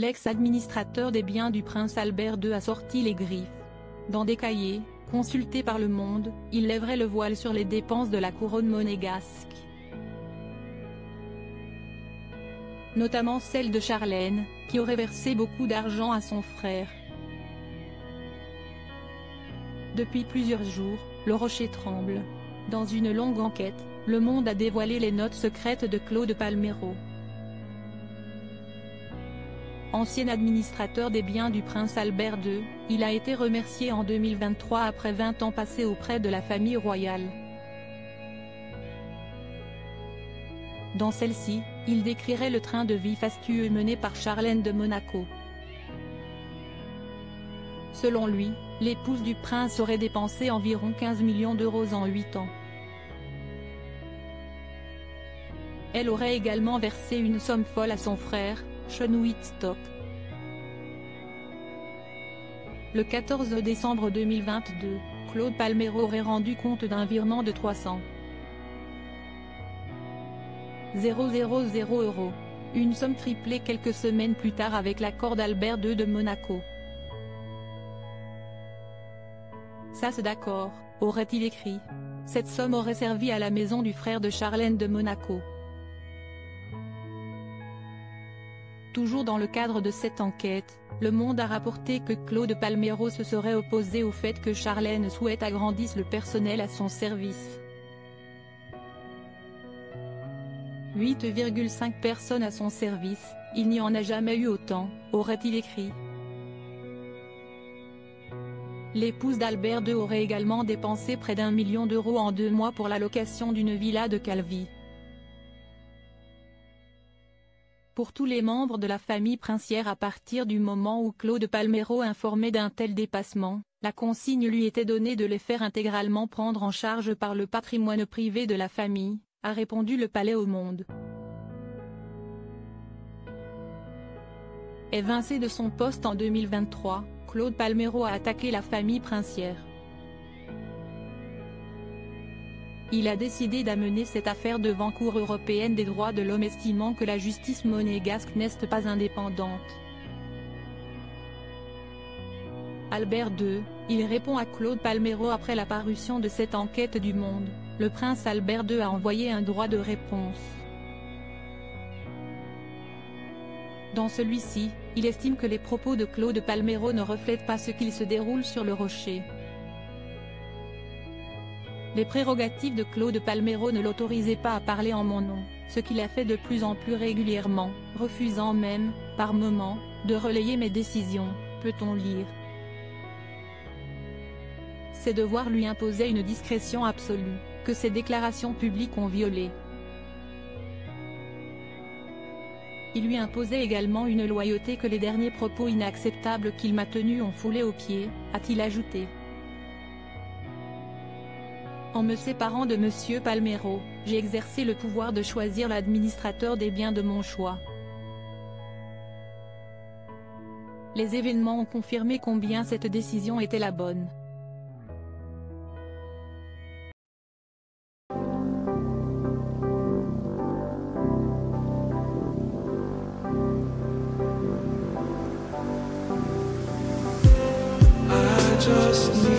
l'ex-administrateur des biens du prince Albert II a sorti les griffes. Dans des cahiers, consultés par Le Monde, il lèverait le voile sur les dépenses de la couronne monégasque. Notamment celle de Charlène, qui aurait versé beaucoup d'argent à son frère. Depuis plusieurs jours, le rocher tremble. Dans une longue enquête, Le Monde a dévoilé les notes secrètes de Claude Palmero. Ancien administrateur des biens du prince Albert II, il a été remercié en 2023 après 20 ans passés auprès de la famille royale. Dans celle-ci, il décrirait le train de vie fastueux mené par Charlène de Monaco. Selon lui, l'épouse du prince aurait dépensé environ 15 millions d'euros en 8 ans. Elle aurait également versé une somme folle à son frère, Sean Whitstock. Le 14 décembre 2022, Claude Palmero aurait rendu compte d'un virement de 300 000 €, une somme triplée quelques semaines plus tard avec l'accord d'Albert II de Monaco. Ça c'est d'accord, aurait-il écrit. Cette somme aurait servi à la maison du frère de Charlène de Monaco. Toujours dans le cadre de cette enquête, Le Monde a rapporté que Claude Palmero se serait opposé au fait que Charlène souhaite agrandisse le personnel à son service. 8,5 personnes à son service, il n'y en a jamais eu autant, aurait-il écrit. L'épouse d'Albert II aurait également dépensé près d'1 million d'euros en 2 mois pour la location d'une villa de Calvi. Pour tous les membres de la famille princière à partir du moment où Claude Palmero informait d'un tel dépassement, la consigne lui était donnée de les faire intégralement prendre en charge par le patrimoine privé de la famille, a répondu le Palais au Monde. Évincé de son poste en 2023, Claude Palmero a attaqué la famille princière. Il a décidé d'amener cette affaire devant Cour européenne des droits de l'homme estimant que la justice monégasque n'est pas indépendante. Albert II, il répond à Claude Palmero après la parution de cette enquête du Monde, le prince Albert II a envoyé un droit de réponse. Dans celui-ci, il estime que les propos de Claude Palmero ne reflètent pas ce qu'il se déroule sur le rocher. Les prérogatives de Claude Palmero ne l'autorisaient pas à parler en mon nom, ce qu'il a fait de plus en plus régulièrement, refusant même, par moments, de relayer mes décisions, peut-on lire. Ses devoirs lui imposaient une discrétion absolue, que ses déclarations publiques ont violée. Il lui imposait également une loyauté que les derniers propos inacceptables qu'il m'a tenus ont foulé aux pieds, a-t-il ajouté. En me séparant de M. Palmero, j'ai exercé le pouvoir de choisir l'administrateur des biens de mon choix. Les événements ont confirmé combien cette décision était la bonne. Just